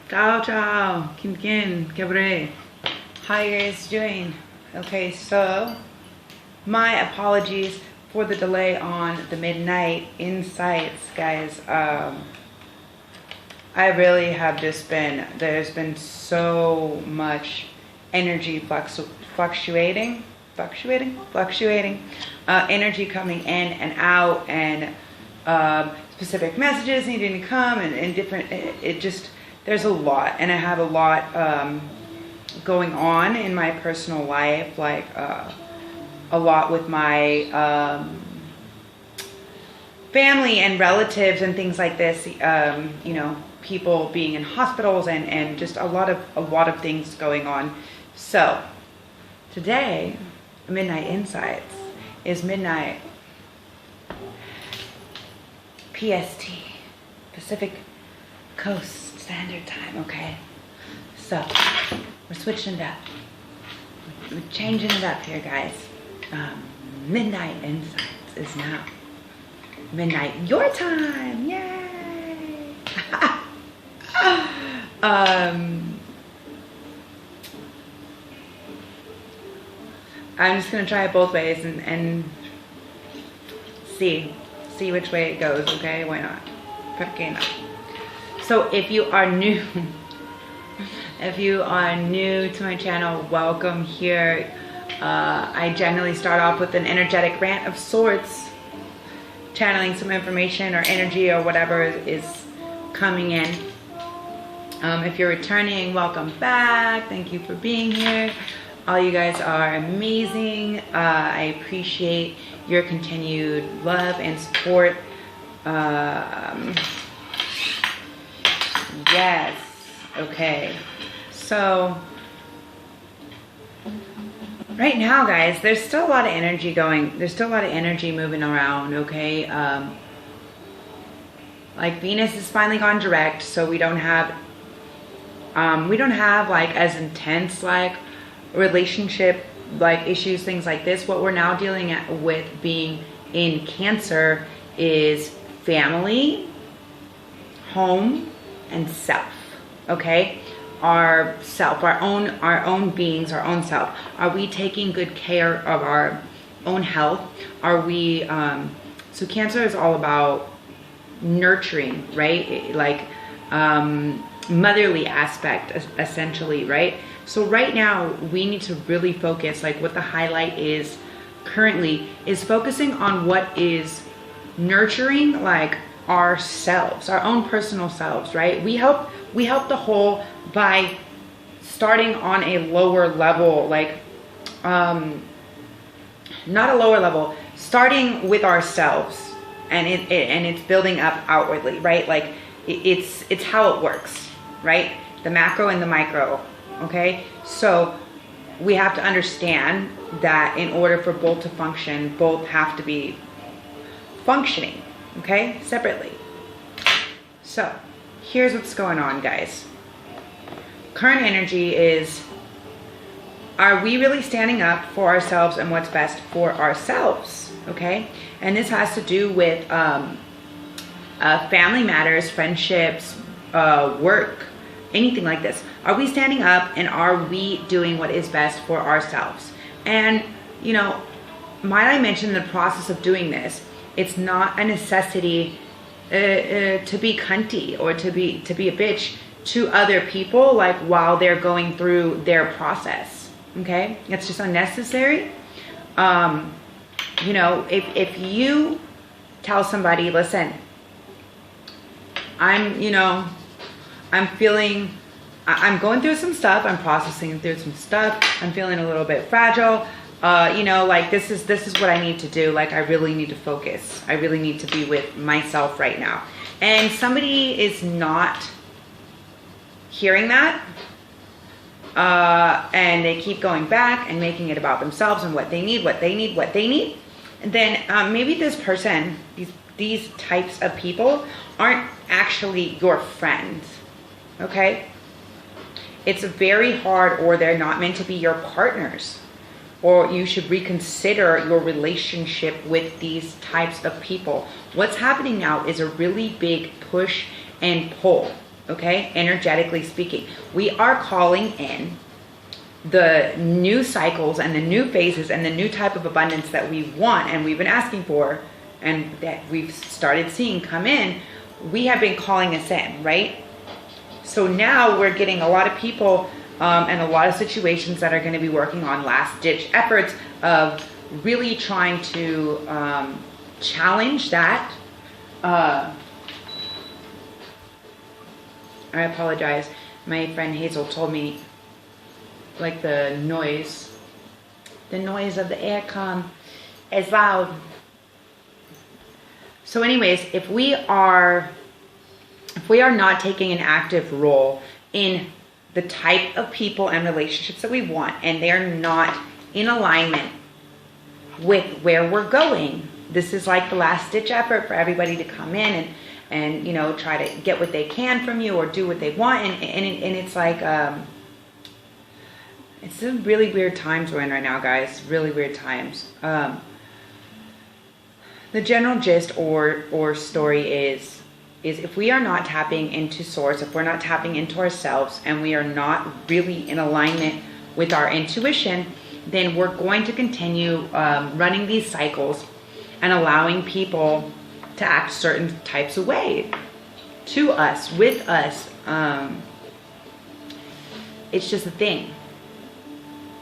Ciao, ciao. Kim, Kebre. How you guys doing? Okay, so my apologies for the delay on the midnight insights, guys. I really have just been, there's been so much energy fluctuating, energy coming in and out, and specific messages needing to come, and different, it just, there's a lot, and I have a lot going on in my personal life, like a lot with my family and relatives and things like this, you know, people being in hospitals, and just a lot of things going on. So today, Midnight Insights is midnight PST, Pacific Coast Standard Time, okay? So we're switching it up. We're changing it up here, guys. Midnight Insights is now midnight your time. Yay! I'm just gonna try it both ways and see which way it goes. Okay, why not? Okay, no. So if you are new, to my channel, welcome here. I generally start off with an energetic rant of sorts, channeling some information or energy or whatever is coming in. If you're returning, welcome back. Thank you for being here. All you guys are amazing. I appreciate your continued love and support. Yes. Okay. So right now, guys, there's still a lot of energy going. There's still a lot of energy moving around. Okay. Like Venus has finally gone direct, so we don't have like as intense like relationship like issues, things like this. What we're now dealing with being in Cancer is family, home, and self. Okay, our self, our own beings, our own self. Are we taking good care of our own health? Are we so Cancer is all about nurturing, right? Like motherly aspect, essentially, right? So right now we need to really focus, like what the highlight is currently is focusing on what is nurturing like ourselves, our own personal selves, right? We help the whole by starting on a lower level, like not a lower level, starting with ourselves, and it's building up outwardly, right? Like it's how it works, right? The macro and the micro. Okay, so we have to understand that in order for both to function, both have to be functioning, okay, separately. So here's what's going on, guys. Current energy is, are we really standing up for ourselves and what's best for ourselves? Okay, and this has to do with family matters, friendships, work, anything like this. Are we standing up, and are we doing what is best for ourselves? And you know, might I mention, the process of doing this, it's not a necessity to be cunty or to be a bitch to other people, like while they're going through their process. Okay, it's just unnecessary. You know, if you tell somebody, listen, I'm going through some stuff, I'm processing through some stuff, I'm feeling a little bit fragile, you know, like this is what I need to do, like I really need to focus, I really need to be with myself right now. And somebody is not hearing that, and they keep going back and making it about themselves and what they need, and then maybe this person, these types of people aren't actually your friends. Okay, it's very hard, or they're not meant to be your partners, or you should reconsider your relationship with these types of people. What's happening now is a really big push and pull. okay? Energetically speaking. We are calling in the new cycles and the new phases and the new type of abundance that we want and we've been asking for and that we've started seeing come in. We have been calling this in, right? So now we're getting a lot of people and a lot of situations that are going to be working on last ditch efforts of really trying to challenge that. I apologize. My friend Hazel told me, like, the noise of the aircon is loud. So anyways, if we are not taking an active role in the type of people and relationships that we want, and they're not in alignment with where we're going, this is like the last ditch effort for everybody to come in and you know, try to get what they can from you or do what they want, and it's like it's some really weird times we're in right now, guys. Really weird times. The general gist or story is if we are not tapping into source, if we're not tapping into ourselves, and we are not really in alignment with our intuition, then we're going to continue running these cycles and allowing people to act certain types of way to us, with us. It's just a thing.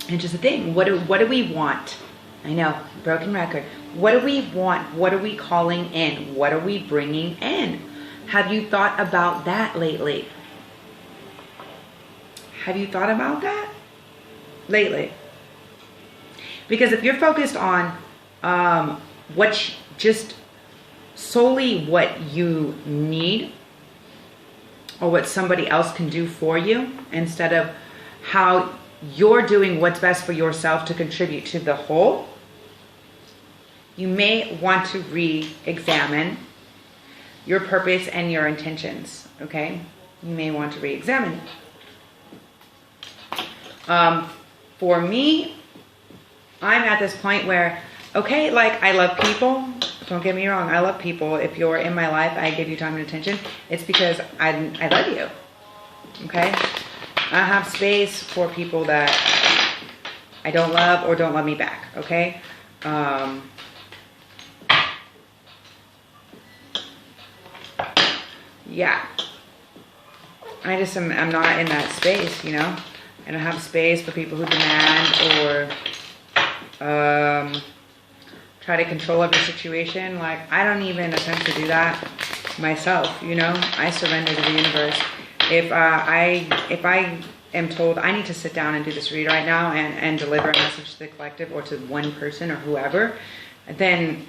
It's just a thing. What do we want? I know, broken record. What do we want? What are we calling in? What are we bringing in? Have you thought about that lately? Have you thought about that lately? Because if you're focused on just solely what you need or what somebody else can do for you, instead of how you're doing what's best for yourself to contribute to the whole, you may want to re-examine your purpose and your intentions, okay? You may want to re-examine it. For me, I'm at this point where, okay, like, I love people. Don't get me wrong, I love people. If you're in my life, I give you time and attention. It's because I love you, okay? I have space for people that I don't love or don't love me back, okay? Yeah. I'm not in that space, you know? I don't have space for people who demand or try to control every situation. Like, I don't even attempt to do that myself, you know? I surrender to the universe. If I am told I need to sit down and do this read right now and deliver a message to the collective or to one person or whoever, then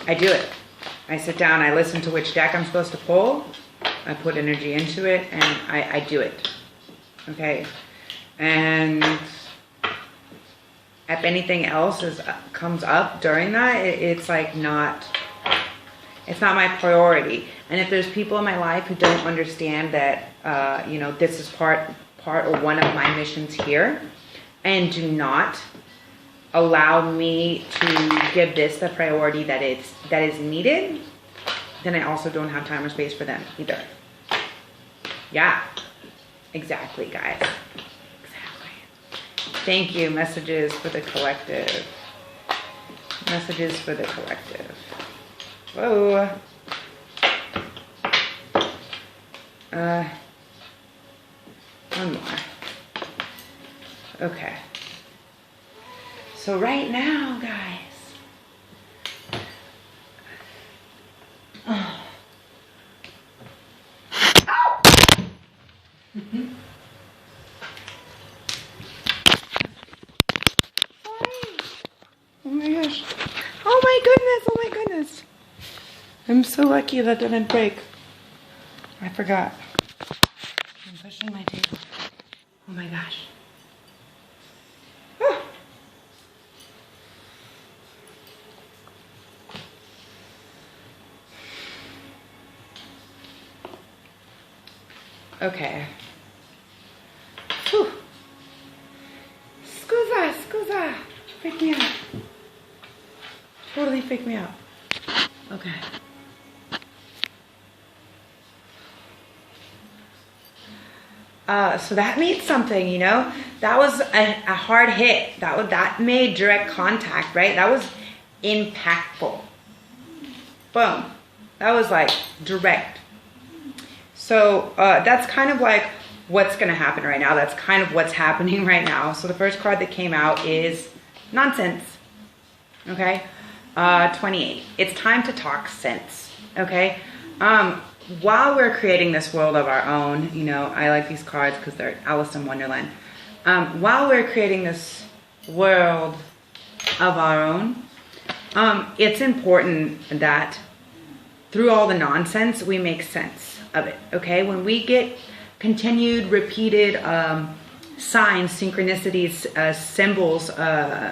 I do it. I sit down, I listen to which deck I'm supposed to pull, I put energy into it, and I do it. Okay? And if anything else comes up during that, it's like it's not my priority. And if there's people in my life who don't understand that, you know, this is part or one of my missions here, and do not allow me to give this the priority that is needed, then I also don't have time or space for them either. Yeah, exactly, guys. Exactly. Thank you. Messages for the collective. Messages for the collective. Whoa. One more. Okay. So right now, guys, oh my gosh. Oh my goodness, oh my goodness. I'm so lucky that didn't break. I forgot. I'm pushing my table. Oh my gosh. Okay. Whew. Scusa. Freak me out. Totally freak me out. Okay. So that means something, you know? That was a hard hit. That made direct contact, right? That was impactful. Boom. That was like direct. So that's kind of like what's going to happen right now. That's kind of what's happening right now. So the first card that came out is nonsense. Okay? 28. It's time to talk sense. Okay? While we're creating this world of our own, you know, I like these cards because they're Alice in Wonderland. While we're creating this world of our own, it's important that through all the nonsense, we make sense of it, okay? When we get continued, repeated signs, synchronicities, symbols,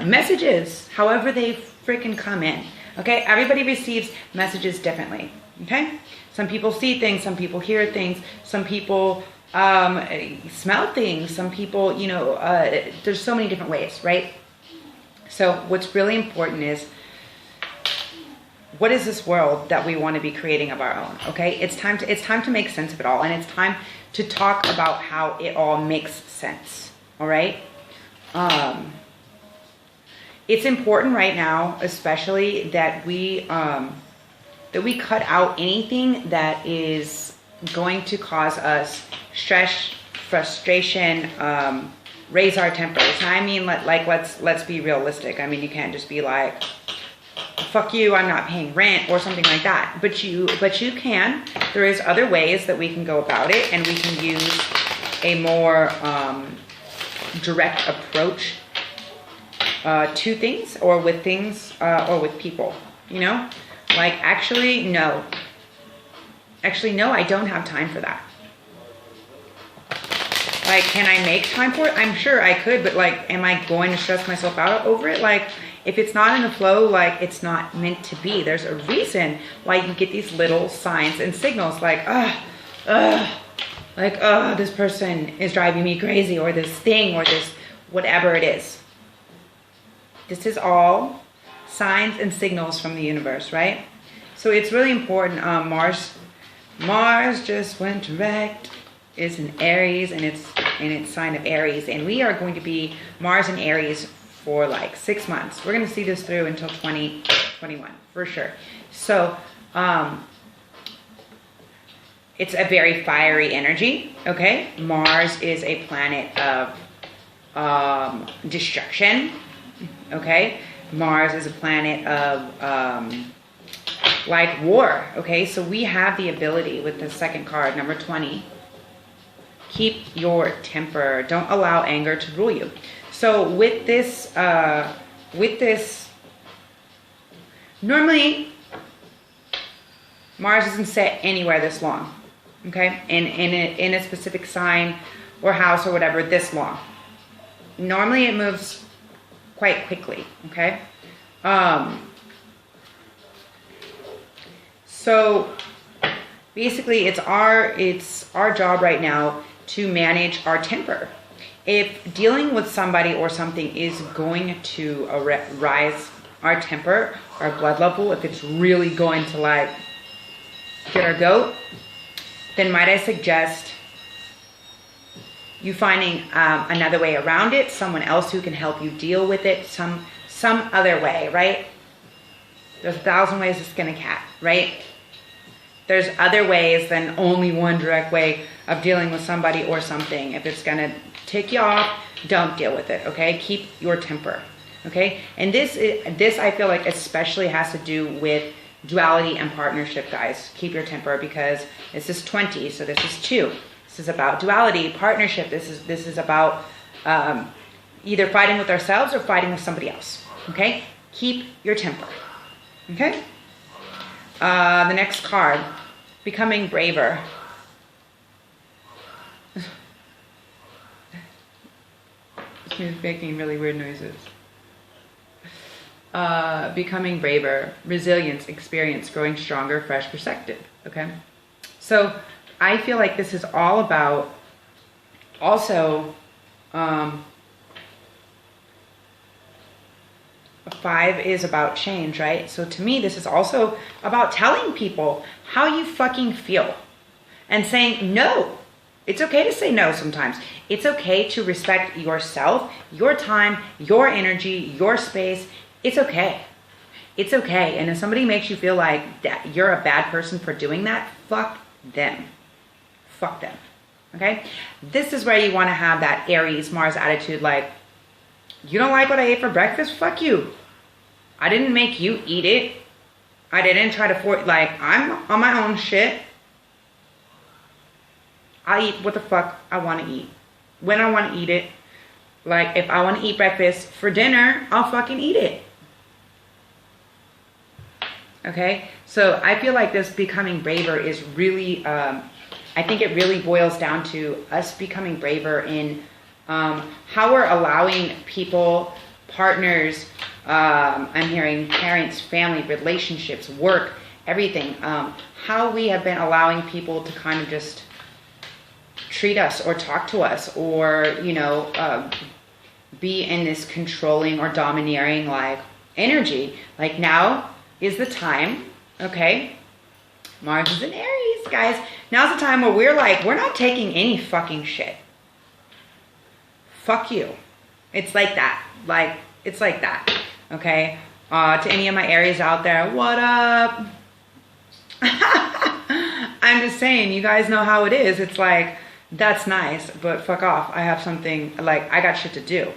messages, however they freaking come in, okay? Everybody receives messages differently, okay? Some people see things, some people hear things, some people smell things, some people, you know, there's so many different ways, right? So what's really important is, what is this world that we want to be creating of our own, okay? It's time to make sense of it all, and it's time to talk about how it all makes sense, all right? It's important right now, especially that we cut out anything that is going to cause us stress, frustration, raise our tempers. Now, I mean, let's be realistic. I mean, you can't just be like, fuck you, I'm not paying rent or something like that. But you can. There is other ways that we can go about it, and we can use a more direct approach to things, or with people, you know? Like, actually, no, I don't have time for that. Like, can I make time for it? I'm sure I could, but like, am I going to stress myself out over it? Like, if it's not in the flow, like, it's not meant to be. There's a reason why you get these little signs and signals like, this person is driving me crazy, or this thing, or this, whatever it is. This is all signs and signals from the universe, right? So it's really important. Mars just went direct. Is in Aries, and it's sign of Aries, and we are going to be Mars in Aries for like 6 months. We're going to see this through until 2021 for sure. So it's a very fiery energy. Okay, Mars is a planet of destruction. Okay, Mars is a planet of like war. Okay, so we have the ability with the second card, number 20. Keep your temper. Don't allow anger to rule you. So with this, normally Mars isn't set anywhere this long. Okay, in a specific sign or house or whatever this long. Normally it moves quite quickly. Okay, so basically it's our job right now to manage our temper. If dealing with somebody or something is going to rise our temper, our blood level, if it's really going to like get our goat, then might I suggest you finding another way around it, someone else who can help you deal with it, some other way, right? There's 1,000 ways to skin a cat, right? There's other ways than only one direct way of dealing with somebody or something. If it's gonna tick you off, don't deal with it, okay? Keep your temper, okay? And this I feel like especially has to do with duality and partnership, guys. Keep your temper, because this is 20, so this is 2. This is about duality, partnership. This is about either fighting with ourselves or fighting with somebody else, okay? Keep your temper, okay? The next card, becoming braver. It's making really weird noises. Becoming braver, resilience, experience, growing stronger, fresh perspective, okay? So I feel like this is all about also 5 is about change, right? So to me, this is also about telling people how you fucking feel and saying, no, It's okay to say no sometimes. It's okay to respect yourself, your time, your energy, your space. It's okay. It's okay. And if somebody makes you feel like that you're a bad person for doing that, fuck them. Fuck them. Okay? This is where you want to have that Aries Mars attitude, like, you don't like what I ate for breakfast? Fuck you. I didn't make you eat it. I didn't try to force, like, I'm on my own shit. I eat what the fuck I want to eat. When I want to eat it. Like, if I want to eat breakfast for dinner, I'll fucking eat it. Okay? So I feel like this becoming braver is really, I think it really boils down to us becoming braver in how we're allowing people, partners, I'm hearing parents, family, relationships, work, everything. How we have been allowing people to kind of just treat us or talk to us or, you know, be in this controlling or domineering like energy. Like, now is the time, okay? Mars is in Aries, guys. Now's the time where we're like, we're not taking any fucking shit. Fuck you. It's like that. Like, it's like that. Okay? To any of my Aries out there, what up? I'm just saying, you guys know how it is. It's like, that's nice, but fuck off. I have something, like, I got shit to do.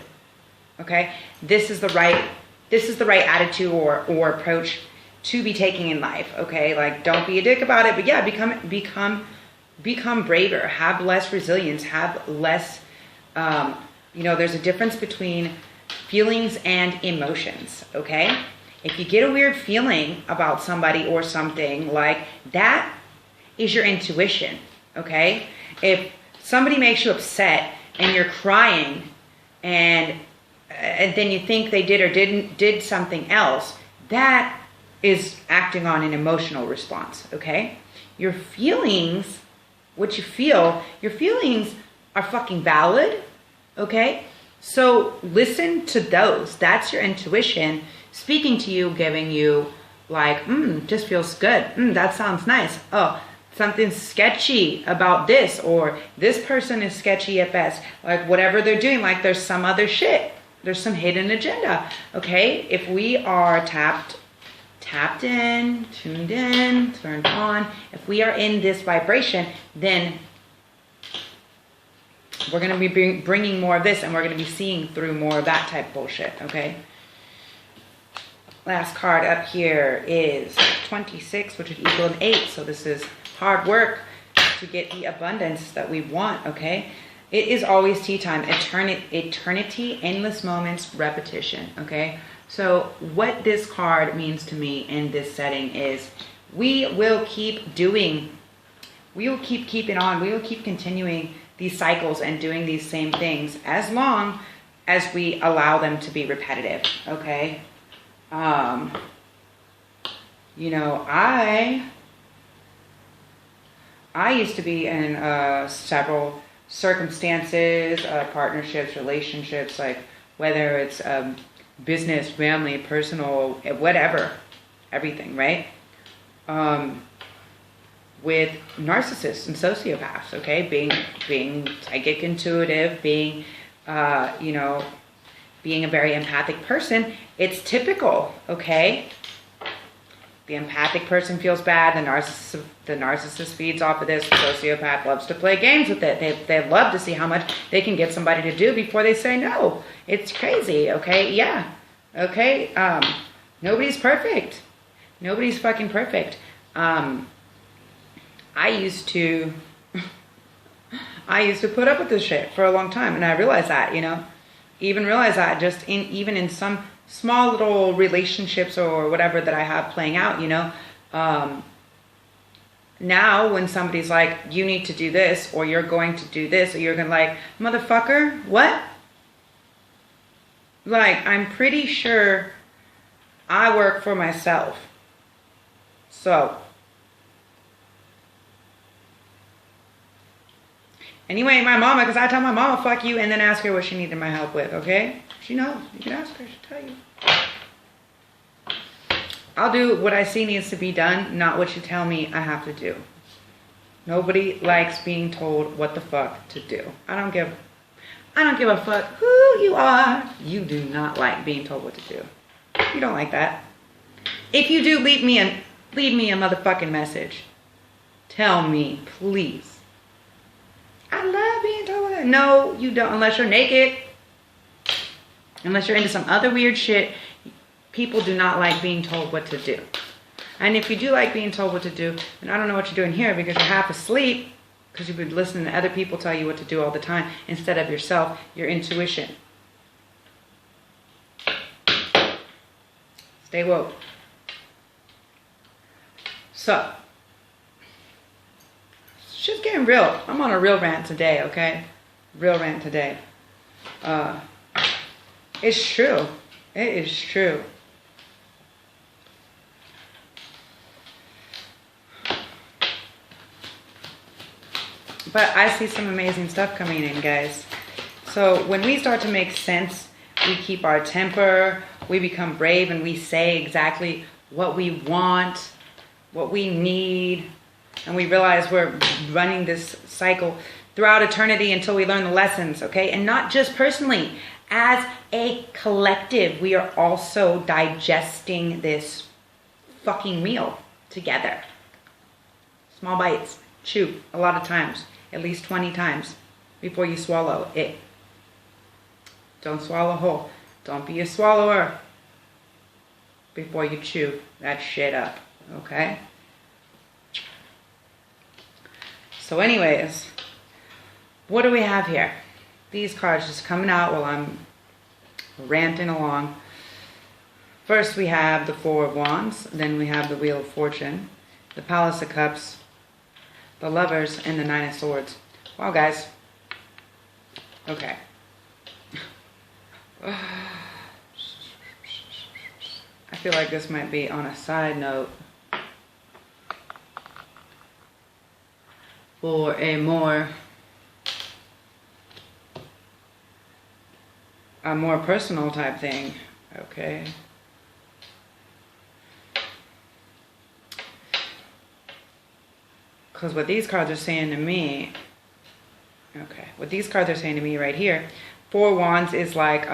Okay? This is the right attitude or approach to be taking in life. Okay? Like, don't be a dick about it, but yeah, become braver, have less resilience, have less, you know, there's a difference between feelings and emotions, okay? If you get a weird feeling about somebody or something, like, that is your intuition, okay? If somebody makes you upset and you're crying and then you think they did or did something else, that is acting on an emotional response, okay? Your feelings, what you feel, your feelings are fucking valid, okay? So listen to those. That's your intuition speaking to you, giving you like, just feels good. That sounds nice. Oh, something's sketchy about this, or this person is sketchy at best. Like, whatever they're doing, like, there's some other shit. There's some hidden agenda, okay? If we are tapped in, tuned in, turned on, if we are in this vibration, then we're going to be bringing more of this, and we're going to be seeing through more of that type of bullshit, okay? Last card up here is 26, which would equal an 8. So this is hard work to get the abundance that we want, okay? It is always tea time. Eternity, endless moments, repetition, okay? So what this card means to me in this setting is we will keep doing, we will keep keeping on, we will keep continuing these cycles and doing these same things as long as we allow them to be repetitive, okay? You know, I used to be in several circumstances, partnerships, relationships, like whether it's business, family, personal, whatever, everything, right? With narcissists and sociopaths, okay? Being psychic, intuitive, being, you know, being a very empathic person, it's typical, okay? The empathic person feels bad, the narcissist feeds off of this, the sociopath loves to play games with it. They love to see how much they can get somebody to do before they say no. It's crazy, okay? Yeah, okay? Nobody's perfect. Nobody's fucking perfect. I used to put up with this shit for a long time, and I realized that, you know, even in some small little relationships or whatever that I have playing out, you know, now when somebody's like, you need to do this, or you're going to do this, or you're gonna, like, motherfucker, what? Like, I'm pretty sure I work for myself. So anyway, my mama, because I tell my mama, fuck you, and then ask her what she needed my help with, okay? She knows. You can ask her, she'll tell you. I'll do what I see needs to be done, not what you tell me I have to do. Nobody likes being told what the fuck to do. I don't give a fuck who you are. You do not like being told what to do. You don't like that. If you do, leave me a motherfucking message. Tell me, please. I love being told what to do. No, you don't, unless you're naked. Unless you're into some other weird shit. People do not like being told what to do. And if you do like being told what to do, then I don't know what you're doing here, because you're half asleep, because you've been listening to other people tell you what to do all the time instead of yourself, your intuition. Stay woke. So, shit's getting real. I'm on a real rant today, okay? Real rant today. It's true. It is true. But I see some amazing stuff coming in, guys. So when we start to make sense, we keep our temper, we become brave, and we say exactly what we want, what we need, and we realize we're running this cycle throughout eternity until we learn the lessons, okay? And not just personally. As a collective, we are also digesting this fucking meal together. Small bites. Chew a lot of times. At least 20 times before you swallow it. Don't swallow whole. Don't be a swallower before you chew that shit up. Okay? So anyways, what do we have here? These cards just coming out while I'm ranting along. First we have the Four of Wands. Then we have the Wheel of Fortune. The Palace of Cups. The Lovers, and the Nine of Swords. Wow, guys. Okay. I feel like this might be on a side note for a more personal type thing. Okay. Because what these cards are saying to me, okay, what these cards are saying to me right here, Four Wands is like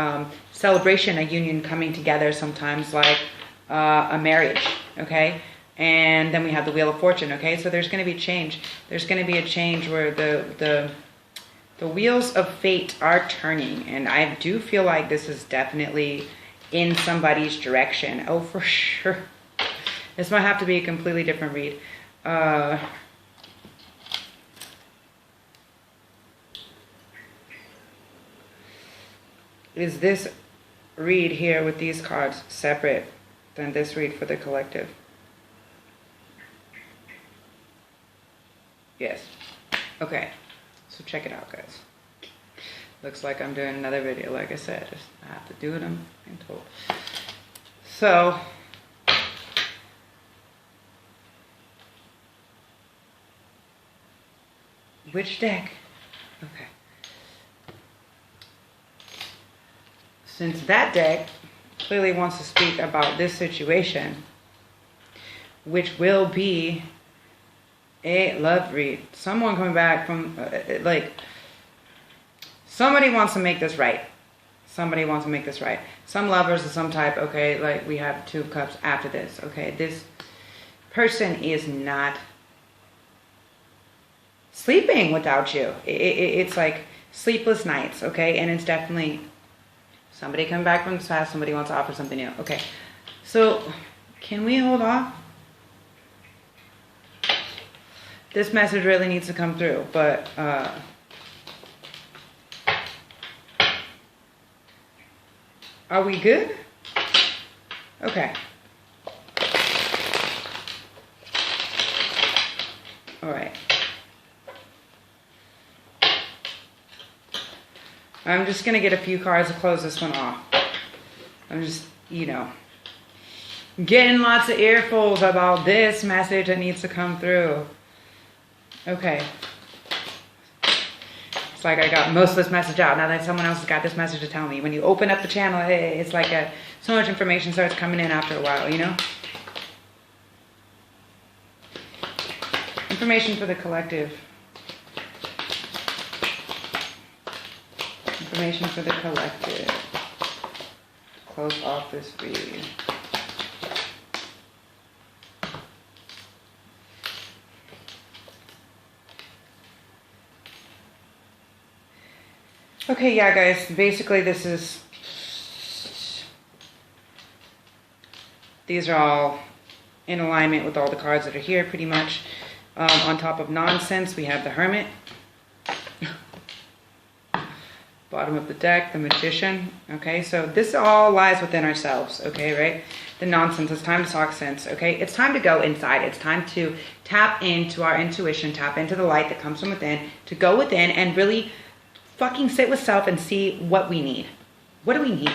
celebration, a union coming together, sometimes like a marriage, okay? And then we have the Wheel of Fortune, okay? So there's going to be change. There's going to be a change where the wheels of fate are turning. And I do feel like this is definitely in somebody's direction. Oh, for sure. This might have to be a completely different read. Is this read here with these cards separate than this read for the collective? Yes. Okay. So check it out, guys. Looks like I'm doing another video, like I said. I have to do what I'm told. So, which deck? Okay. Since that deck clearly wants to speak about this situation, which will be a love read. Someone coming back from, like, somebody wants to make this right. Somebody wants to make this right. Some lovers of some type, okay, like we have Two of Cups after this, okay. This person is not sleeping without you. It's like sleepless nights, okay, and it's definitely somebody coming back from the past, somebody wants to offer something new. Okay, so can we hold off? This message really needs to come through, but are we good? Okay. All right. I'm just going to get a few cards to close this one off. I'm just, you know, getting lots of earfuls about this message that needs to come through. Okay. It's like I got most of this message out. Now that someone else has got this message to tell me. When you open up the channel, it's like so much information starts coming in after a while, you know? Information for the collective. Information for the collective. Close off this read. Okay, yeah, guys, basically these are all in alignment with all the cards that are here, pretty much. On top of nonsense, we have the Hermit. Bottom of the deck, the Magician. Okay, so this all lies within ourselves, okay, right? The nonsense, it's time to talk sense, okay? It's time to go inside. It's time to tap into our intuition, tap into the light that comes from within, to go within and really fucking sit with self and see what we need. What do we need?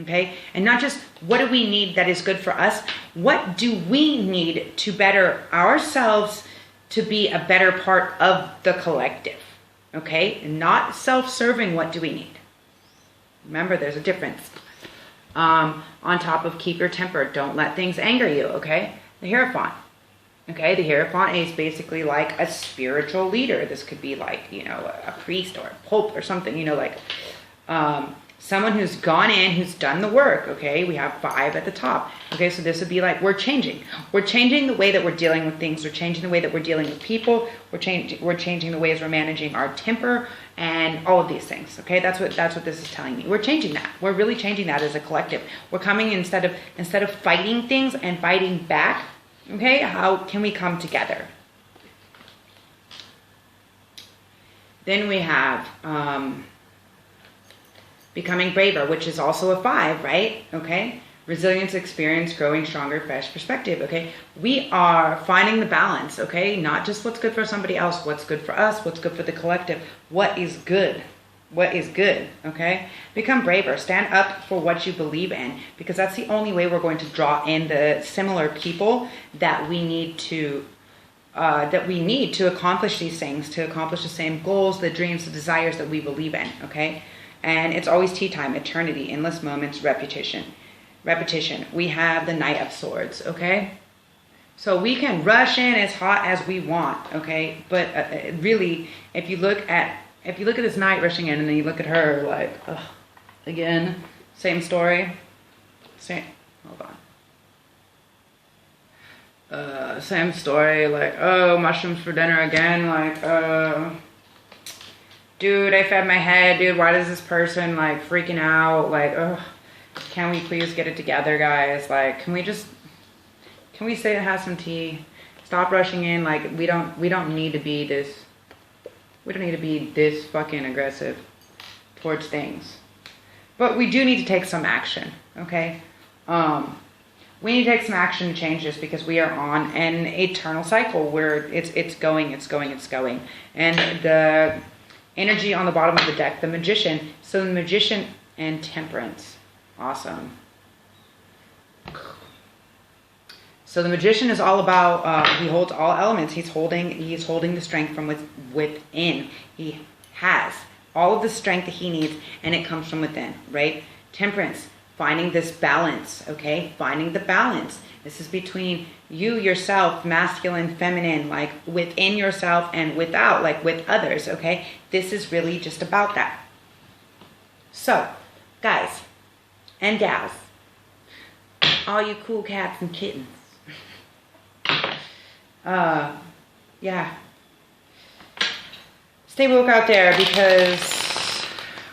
Okay? And not just what do we need that is good for us. What do we need to better ourselves to be a better part of the collective? Okay? Not self-serving, what do we need? Remember, there's a difference. On top of keep your temper. Don't let things anger you, okay? The Hierophant. Okay, the Hierophant is basically like a spiritual leader. This could be like, you know, a priest or a pope or something, you know, like someone who's gone in, who's done the work, okay? We have 5 at the top. Okay, so this would be like, we're changing. We're changing the way that we're dealing with things. We're changing the way that we're dealing with people. We're changing the ways we're managing our temper and all of these things, okay? That's what this is telling me. We're changing that. We're really changing that as a collective. We're coming instead of fighting things and fighting back. Okay, how can we come together? Then we have becoming braver, which is also a 5, right? Okay, resilience, experience, growing stronger, fresh perspective. Okay, we are finding the balance. Okay, not just what's good for somebody else, what's good for us, what's good for the collective, what is good. What is good, okay? Become braver. Stand up for what you believe in, because that's the only way we're going to draw in the similar people that we need to accomplish these things, to accomplish the same goals, the dreams, the desires that we believe in, okay? And it's always tea time, eternity, endless moments, repetition. We have the Knight of Swords, okay? So we can rush in as hot as we want, okay? But really, if you look at this knight rushing in and then you look at her like, ugh, again, same story. Hold on. Same story, like, oh, mushrooms for dinner again, like, dude, I fed my head, dude, why does this person, like, freaking out, like, ugh, can we please get it together, guys, like, can we sit and have some tea, stop rushing in, like, we don't need to be this fucking aggressive towards things. But we do need to take some action, okay? We need to take some action to change this, because we are on an eternal cycle where it's going. And the energy on the bottom of the deck, the Magician. So the Magician and Temperance. Awesome. So the Magician is all about, he holds all elements. He's holding the strength from within. He has all of the strength that he needs, and it comes from within, right? Temperance, finding this balance, okay? Finding the balance. This is between you, yourself, masculine, feminine, like within yourself and without, like with others, okay? This is really just about that. So, guys and gals, all you cool cats and kittens, yeah, stay woke out there, because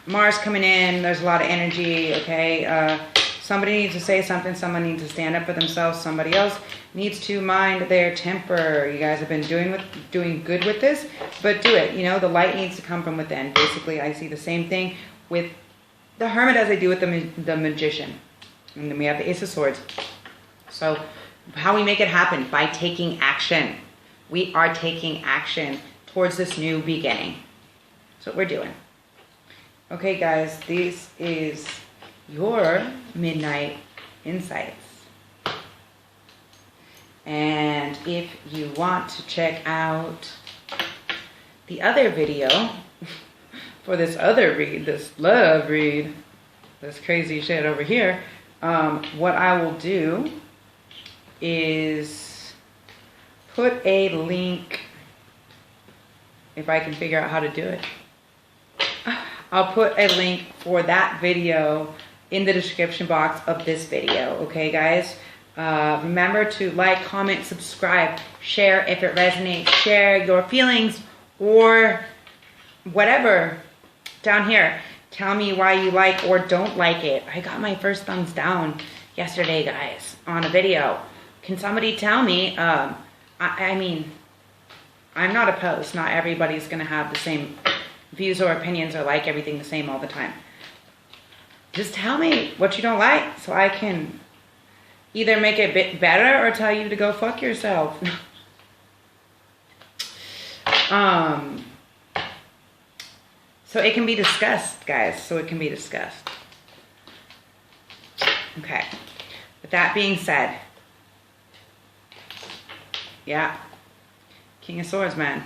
Mars coming in, there's a lot of energy, okay? Somebody needs to say something, someone needs to stand up for themselves, somebody else needs to mind their temper. You guys have been doing good with this, but do it, you know, the light needs to come from within. Basically, I see the same thing with the Hermit as I do with the Magician. And then we have the Ace of Swords. So, how we make it happen? By taking action. We are taking action towards this new beginning. That's what we're doing. Okay, guys, this is your Midnight Insights. And if you want to check out the other video for this other read, this love read, this crazy shit over here, what I will do is put a link, if I can figure out how to do it. I'll put a link for that video in the description box of this video, okay guys? Remember to like, comment, subscribe, share if it resonates, share your feelings or whatever down here. Tell me why you like or don't like it. I got my first thumbs down yesterday, guys, on a video. Can somebody tell me? I mean, I'm not opposed. Not everybody's gonna have the same views or opinions or like everything the same all the time. Just tell me what you don't like so I can either make it a bit better or tell you to go fuck yourself. So it can be discussed, guys. So it can be discussed. Okay. With that being said, yeah, King of Swords, man.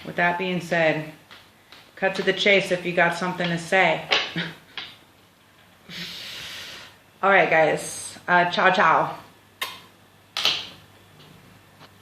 With that being said, cut to the chase if you got something to say. All right, guys. Ciao, ciao.